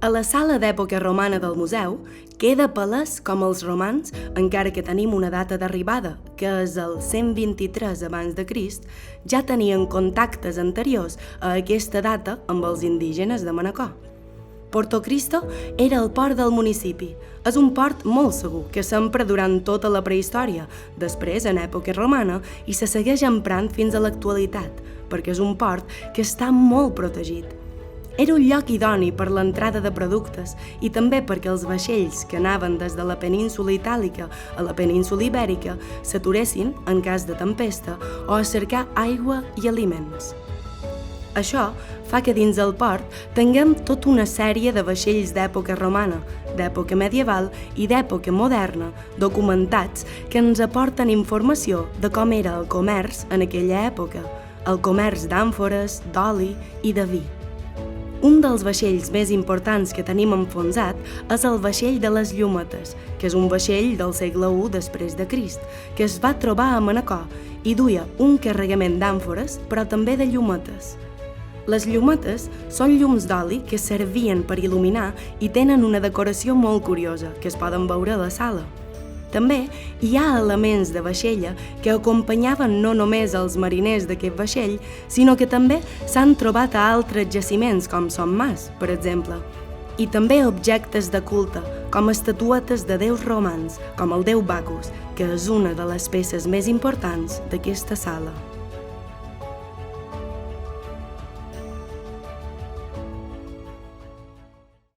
A la sala d'època romana del museu queda palès com els romans, encara que tenim una data d'arribada, que és el 123 abans de Crist, ja tenien contactes anteriors a aquesta data amb els indígenes de Manacor. Portocristo era el port del municipi. És un port molt segur, que s'empra durant tota la prehistòria, després en època romana, i se segueix emprant fins a l'actualitat, perquè és un port que està molt protegit. Era un lloc idoni per l'entrada de productes i també perquè els vaixells que anaven des de la península itàlica a la península ibèrica s'aturessin en cas de tempesta o a cercar aigua i aliments. Això fa que dins el port tinguem tota una sèrie de vaixells d'època romana, d'època medieval i d'època moderna, documentats que ens aporten informació de com era el comerç en aquella època, el comerç d'àmfores, d'oli i de vi. Un dels vaixells més importants que tenim enfonsat és el vaixell de les Llumetes, que és un vaixell del segle I després de Crist, que es va trobar a Manacor i duia un carregament d'àmfores, però també de llumetes. Les llumetes són llums d'oli que servien per il·luminar i tenen una decoració molt curiosa, que es poden veure a la sala. També hi ha elements de vaixella que acompanyaven no només els mariners d'aquest vaixell, sinó que també s'han trobat a altres jaciments, com Son Mas, per exemple. I també objectes de culte, com estatuetes de déus romans, com el déu Bacus, que és una de les peces més importants d'aquesta sala.